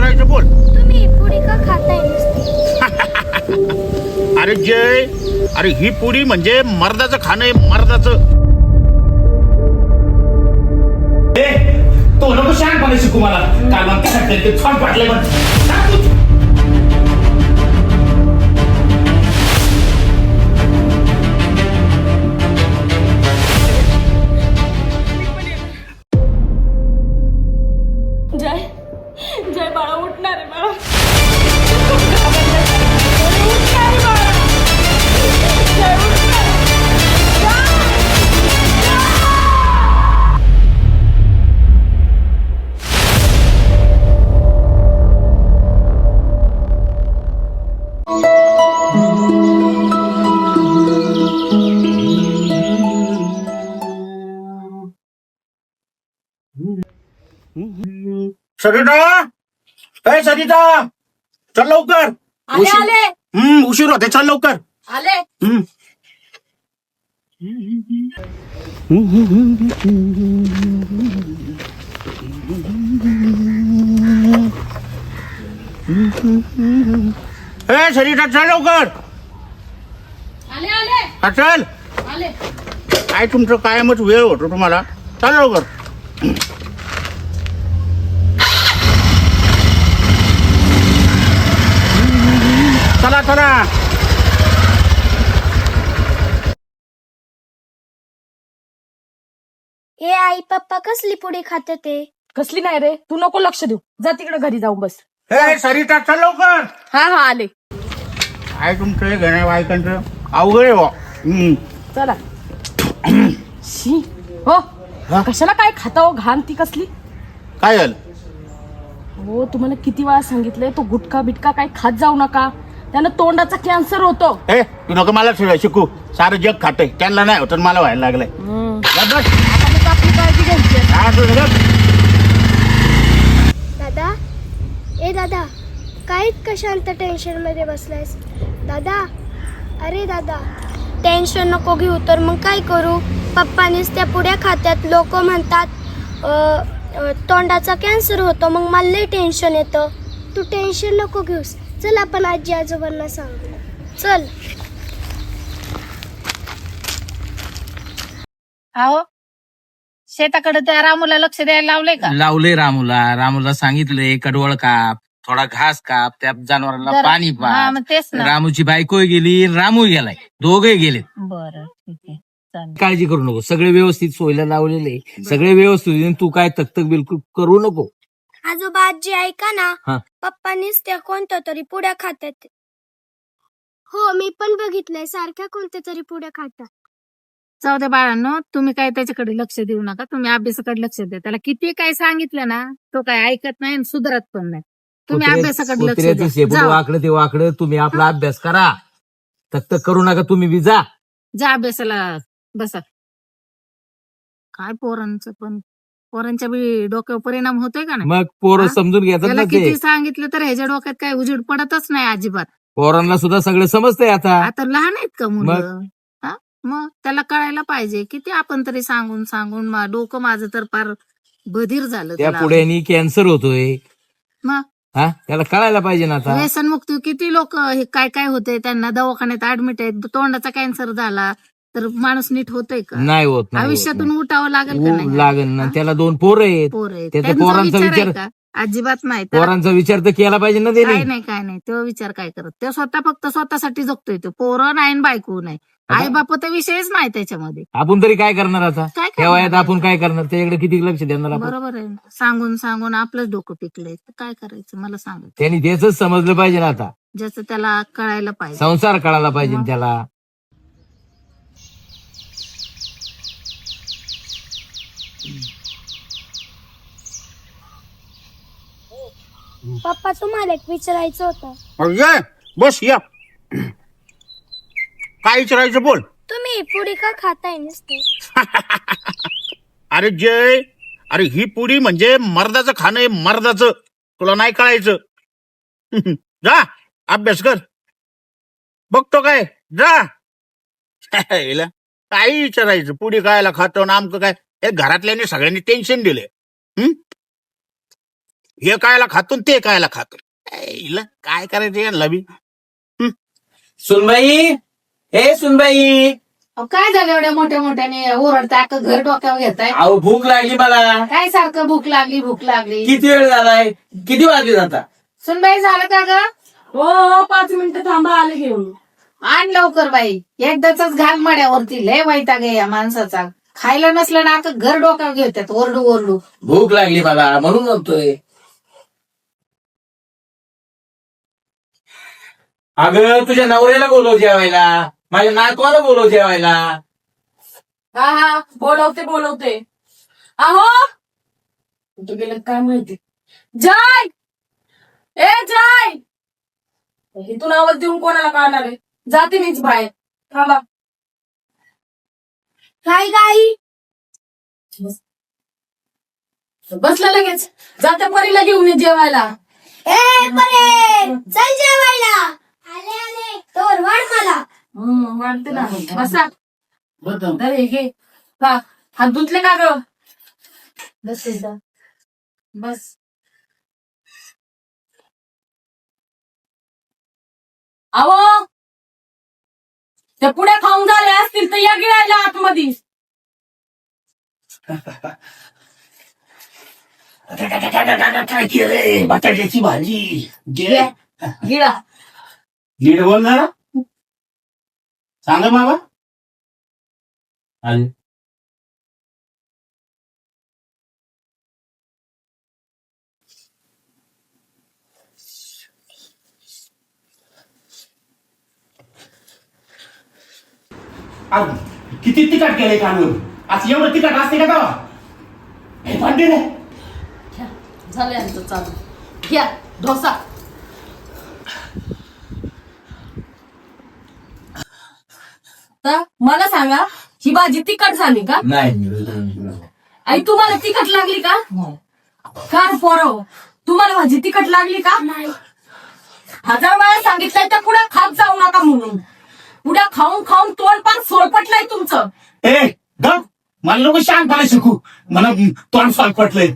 विचारायचं बोल. तुम्ही पुडी का खाताय नुसती? अरे जय, अरे ही पुडी म्हणजे मर्दाचं खाणं आहे, मर्दाचं. तो नको शहाणपणे शिकू मला. काय म्हणतात ते छान पाटले पण जय जय बाळा उठणार आहे बाळा. उठणार आहे बाळा. जय उठणार आहे. सरिता, ए सरिता, चल लवकर. आले आले उशीर होते, चल लवकर. आले. ए सरिता, चल लवकर. आले आले हा, चल. आले. काय तुमचं कायमच वेळ होतो तुम्हाला. चल लवकर. चला चला. ए आई पप्पा कसली पुडी खाते ते? कसली नाही रे, तू नको लक्ष देऊ. जा तिकडे घरी जाऊन बस. ए सरिता, चल लवकर. हा हा आले. काय तुमचं हे घेण्या बायकांचं अवघड आहे बुवा. चला. शी हो, कशाला काय खाता हो, घाण ती कसली. काय झालं? हो तुम्हाला किती वेळा सांगितलंय तो गुटखा बिटका काय खात जाऊ नका, त्यानं तोंडाचा कॅन्सर होतो. ए तू नको मला शिकू. सारं जग खातंय, त्यांना नाही होत मला व्हायला लागलंय. जा बस. आता मग आपली काळजी घ्यायची आहे. हा, तू जा. दादा, ए दादा, काय इतकं शांत टेन्शन मध्ये बसलायस? दादा, अरे दादा, टेन्शन नको घेऊ तर मग काय करू? पप्पानीच त्या पुड्या खात्यात, लोक म्हणतात तोंडाचा कॅन्सर होतो, मग मला लई टेन्शन येतं. तू टेन्शन नको घेऊस, चल आपण आजी आजोबांना सांगू. चल. अहो शेताकडे त्या रामूला लक्ष द्यायला लावलंय का? लावले रामूला सांगितलंय कडवळ काप, थोडा घास काप, त्या जनावरांना जरा- पाणी हा पाज. मग तेच ना. रामूची बायको गेली, रामू गेलाय, दोघे गेले. बरं ठीक आहे चालेल. काळजी करू नको, सगळे व्यवस्थित सोयला लावलेले, सगळे व्यवस्थित. तू काय तकतक बिलकुल करू नको. आजोबा आजी ऐका ना, हा. पप्पानीच त्या कोणत्या तरी पुड्या खात्यात. हो मी पण बघितलंय, सारख्या कोणत्या तरी पुड्या खातात. जाऊ दे बाळांनो, तुम्ही काय त्याच्याकडे लक्ष देऊ नका, तुम्ही अभ्यासाकडे लक्ष द्या. त्याला किती काय सांगितलं ना, तो काय ऐकत नाही आणि सुधारत पण नाही. तुम्ही अभ्यासाकडे लक्ष कुत्र्याचं शेपूट द्या. वाकडं ते वाकडं. तुम्ही आपला अभ्यास करा, तकतक करू नका. तुम्ही बी जा. जा अभ्यासाला बसा. काय पोरांचं पण, पोरांच्या बी डोक्यावर परिणाम होतोय का नाही? मग पोरं हा? समजून घेतात त्याला ना ते. किती सांगितलं तर ह्याच्या डोक्यात काय उजेड पडतच नाही अजिबात. पोरांना सुद्धा सगळं समजतंय आता. आता लहान आहेत का मुलं? हा? मग त्याला कळायला पाहिजे. किती आपण तरी सांगून सांगून डोकं माझं तर फार बधीर झालं. त्या त्याला. पुढ्यानी कॅन्सर होतोय. मग हा, त्याला कळायला पाहिजे ना आता. व्यसनमुक्त किती लोक हे काय काय होते, त्यांना दवाखान्यात ऍडमिट आहेत, तोंडाचा कॅन्सर झाला तर माणूस नीट होतोय का? नाही होत, नाही होत, आयुष्यातून नाही. उठावं लागेल का नाही? लागेल ना. हा? त्याला 2 पोरं आहेत. पोरं आहेत. त्याचा त्यांचा पोरांचा विचार आहे विचार, का? अजिबात नाही. त्याला पोरांचा विचार तर केला पाहिजे ना काय त्याने. नाही काय नाही, तो विचार काय करत? तो स्वतः फक्त स्वतःसाठी जगतोय. तो पोरं नाही आणि बायको नाही, आता- आई बाप तर विषयच नाही त्याच्यामध्ये. आपण तरी काय करणार आता? काय त्या वयात करणार? आपण काय करणार? त्याच्याकडे किती लक्ष देणार आपण? बरोबर आहे. सांगून सांगून आपलंच डोकं पिकलंय. तर काय करायचं मला सांग. त्यांनी त्याच समजलं पाहिजे ना आता. ज्याचं त्याला कळायला पाहिजे. संसार कळायला पाहिजे मग. त्याला. पप्पा तुम्हाला एक विचारायचं होतं. अरे ये, बस या. काय विचारायचं बोल. तुम्ही पुडी का खाताय नुसते? अरे जय, अरे ही पुडी म्हणजे मर्दाचं खाणं आहे, मर्दाचं. तुला नाही कळायचं. जा अभ्यास कर. बघतो काय, जा. हिला काही विचारायचं, पुडी खायला खातो ना आमचं काय. हे घरातल्याने सगळ्यांनी टेन्शन दिले. हे कायला खातो ते कायला खातो. हिला काय करायचं यांना बी. सुनबाई, हे सुनबाई, अहो, काय झालं एवढ्या मोठ्या मोठ्याने ओरडताय अख्खं घर डोक्यावर घेताय? अहो भूक लागली मला. काय सारखं भूक लागली भूक लागली? किती वेळ झालाय? किती वाजले जाता? सुनबाई झालं का ग? हो 5 मिनिटं थांबा, आले घेऊन. आण लवकर बाई, एकदाच घाल मड्यावरती. लय वैताग आहे या माणसाचा. खायला नसलं ना अख्खं घर डोक्यावर घेतात ओरडू ओरडू. भूक लागली मला म्हणून म्हणतोय. अगं तुझ्या नवऱ्याला बोलव जेवायला, माझ्या नातवाला बोलव जेवायला. हा हा, बोलवते. अहो कुठं गेलं काय माहिती. जय, ए जय, इथून आवाज देऊन कोणाला कळणार आहे? जाते मीच बाहेर, थांबा. काय गाई? बसला लगेच. जाते परीला घेऊन ये जेवायला. ए परे, चल जेवायला. आले तोवर वाढ मला. वाटते ना. बसा. अरे घे. हा, हात धुतले का ग? बस एकदा. बस. अहो त्या पुढे खाऊन झाले असतील तर या गिळायला आतमध्ये. काय केलंय? बटाट्याची भाजी. गिळा. नीट बोल ना. सांगा बाबा. किती तिखट केलंय कानून. आज एवढं तिखट असते का तेव्हा? हे भांडे रे. झालं यांचं चालू. घ्या डोसा. तर मला सांगा, ही भाजी तिखट झाली का? नाही. आई तुम्हाला तिखट लागली का? काय पोरं, तुम्हाला भाजी तिखट लागली का? नाही. 1000 वेळा सांगितलंय त्या पुढे खात जाऊ नका म्हणून. पुढे खाऊन खाऊन तोंड पार सोलपटलंय तुमचं. ए ग, मला नको शांतपणे शिकू. मला तोंड पटलंय.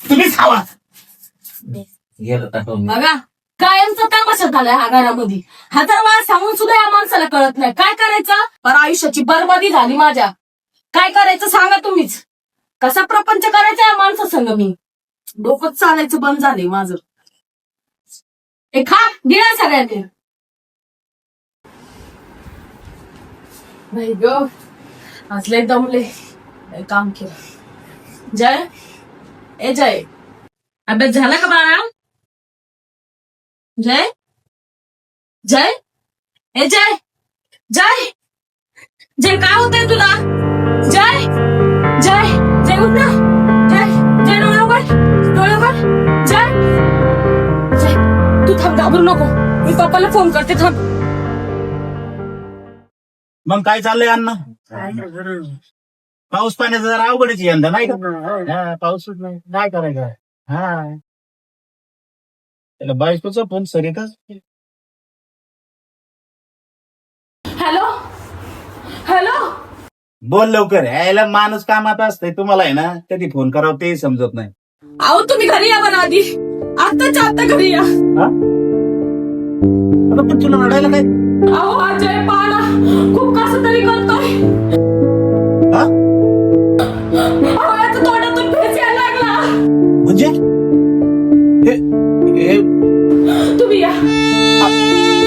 तुम्हीच खावा. बघा कायमचा तमाशा झालाय हा घरामध्ये. 1000 वेळा सांगून सुद्धा या माणसाला कळत नाही. काय करायचं? पर आयुष्याची बरबादी झाली माझ्या. काय करायचं सांगा तुम्हीच. कसा प्रपंच करायचा या माणसा संग मी? डोकंच चालायचं बंद झालंय माझं. ए खा, गिळा सगळ्यांनी. नाही ग, आज लय दमले, लय काम केलं. जय, ए जय, अभ्यास झाला का बाळा? जय, जय, ए जय, जय, जय काय होतंय तुला? जय, जय, जय उठ ना. जय, जय डोळे उघड, डोळे उघड. जय, जय, तू थांब, घाबरू नको. मी पप्पाला फोन करते, थांब. मग काय चाललंय अण्णा? पाऊस पाण्याचं जरा अवघडच आहे यंदा, नाही का? पाऊसच नाही, काय करायचं? हा, त्याला बायकोचा फोन सरिताच. Hello, hello. बोल लवकर. यायला माणूस कामात असतंय. तुम्हाला आहे ना कधी फोन करावं ते समजत नाही. अहो तुम्ही घरी या बना आधी. आत्ताच्या आत्ता घरी या. अगं, पण तुला रडायला काय? अहो अजय पाहना खूप कसं तरी करतोय. हा? अहो याच्या तोंडातून फेस यायला लागला. म्हणजे हे- हे- तुम्ही या.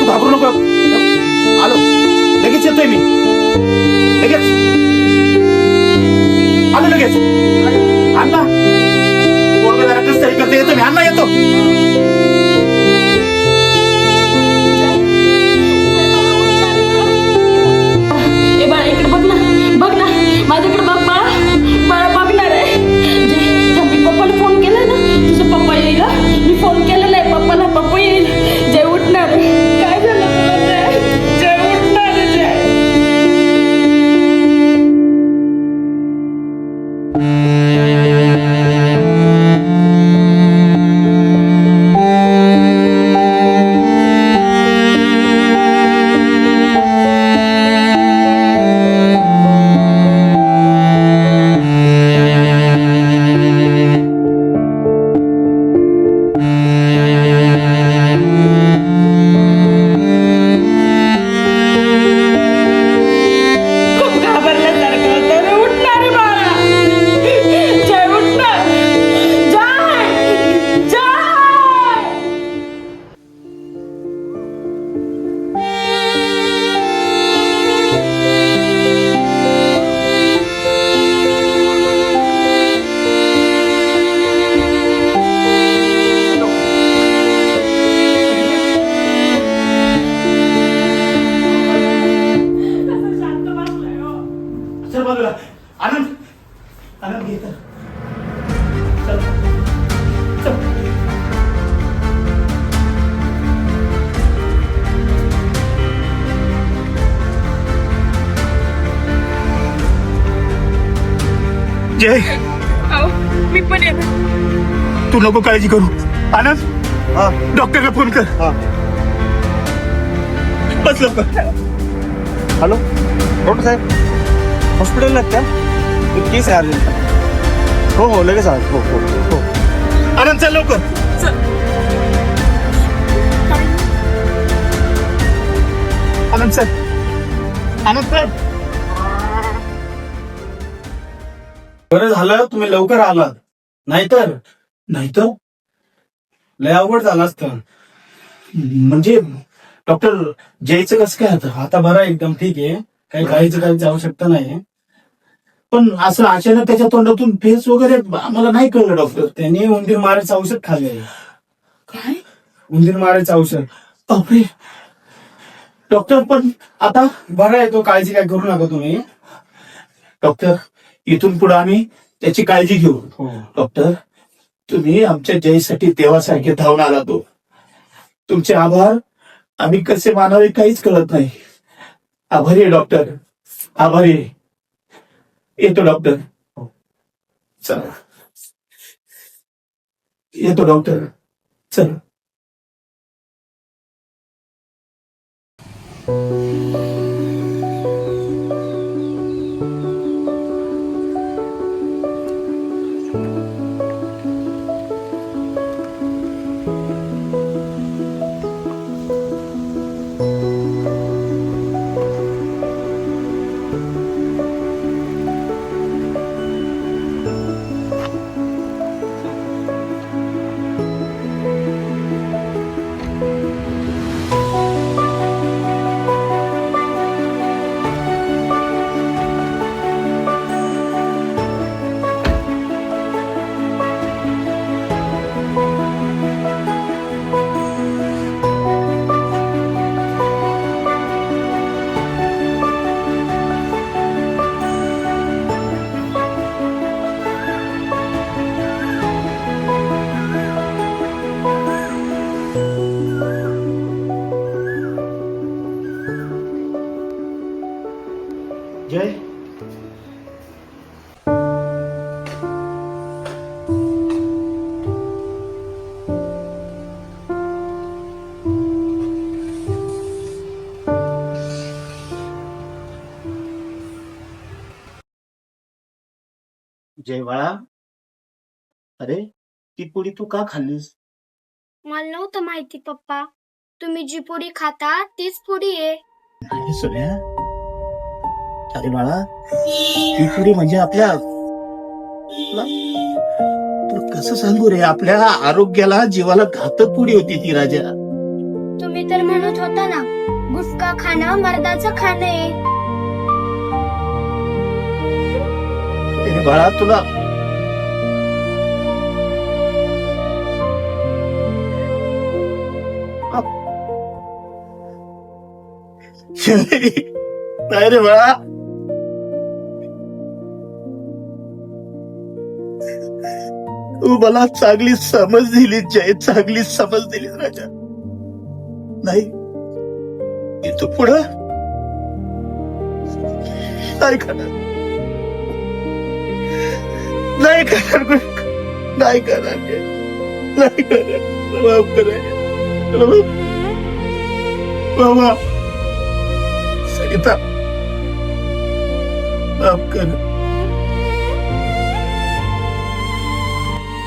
तू घाबरू नको. आलो, लगेच येतोय मी. लगेच आलो, लगेच. अण्णा पोरगं जरा कसं तरी करता येतो मी. अण्णा येतो. ए बाळा इकडे बघ ना, बघ ना माझ्याकडे बघ बाळा. बाळा बघणार आहे. मी पप्पाला फोन केलाय ना, तुझा पप्पा येईल. मी फोन केलेला आहे पप्पाला, पप्पा येईल. जय उठणार आहे. काय झालं तुला जय? जय उठणार आहे जय. जय मी पण येणार. तू नको काळजी करू. आनंद डॉक्टरला फोन कर. बस लवकर. हॅलो डॉक्टर साहेब हॉस्पिटलला आहेत का? एक केस आहे अर्जंट. हो लगेच आहात. हो. आनंद चल लवकर. आनंद सर. आनंद सर. बरं झालं तुम्ही लवकर आलात. नाहीतर लय अवघड झालं असतं. म्हणजे डॉक्टर जयचं कसं काय आता बरं आहे, एकदम ठीक आहे. काही काहीच आवश्यकता नाही. पण असं अचानक त्याच्या तोंडातून फेस वगैरे आम्हाला नाही कळलं डॉक्टर. त्यांनी उंदीर मारायचं औषध खाल्लंय. काय? उंदीर मारायचं औषध. बापरे. डॉक्टर पण आता बरं आहे तो, काळजी काय करू नका तुम्ही. डॉक्टर इथून पुढे आम्ही त्याची काळजी घेऊ. हो डॉक्टर तुम्ही आमच्या जयसाठी देवासारखे धावून आला. तो तुमचे आभार आम्ही कसे मानावे काहीच कळत नाही. आभारी आहे डॉक्टर, आभारी आहे. येतो डॉक्टर. चला येतो डॉक्टर. चल. जय जय बाळा. अरे ती पुडी तू का खाल्लीस? मला नव्हतं माहिती पप्पा. तुम्ही जी पुडी खाता तीच पुडी आहे. अरे सोन्या. अरे बाळा ही पुडी म्हणजे आपल्या तुला कसं सांगू रे, आपल्या आरोग्याला जीवाला घातक पुडी होती ती राजा. तुम्ही तर म्हणत होता ना गुटखा खाणं मर्दाचं खाणं आहे. अरे बाळा तुला नाही रे बाळा. तू मला चांगली समज दिली जय, चांगली समज दिली राजा. नाही इथं पुढं नाही खाणार, नाही करणार, नाही करणार, नाही करणार. माफ करा बाबा. सरिता माफ कर.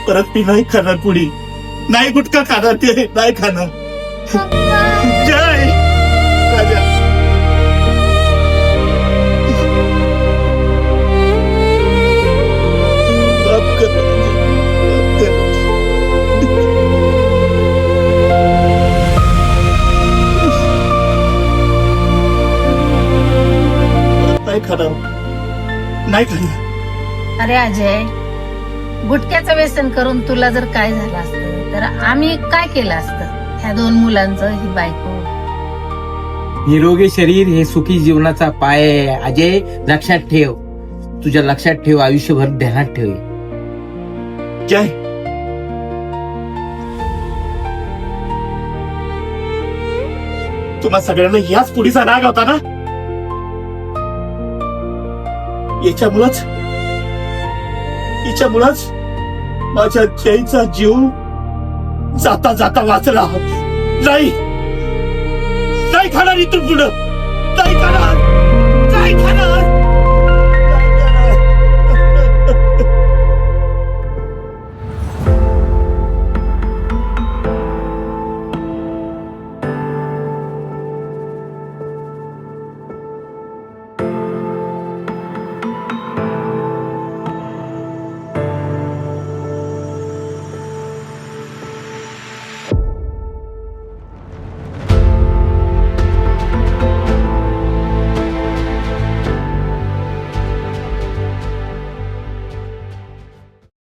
परत मी नाही खाणार पुढी, नाही गुटखा खाणार, ते नाही खाणार. जय राजा. माफ कर, माफ कर. नाही खाणार, नाही खाणार. अरे अजय, गुटख्याचं व्यसन करून तुला जर काय झालं असतं तर आम्ही काय केलं असतं? ह्या 2 मुलांचं, ही बायको. निरोगी शरीर हे सुखी जीवनाचा पाय आहे. अजय लक्षात ठेव, तुझ्या लक्षात ठेव, आयुष्यभर ध्यानात ठेव. जय तुम्हा सगळ्यांना ह्याच पुढीचा राग होता ना? तिच्यामुळंच माझ्या जयचा जीव जाता जाता वाचला. नाही खाणार इथून पुढं, नाही खाणार.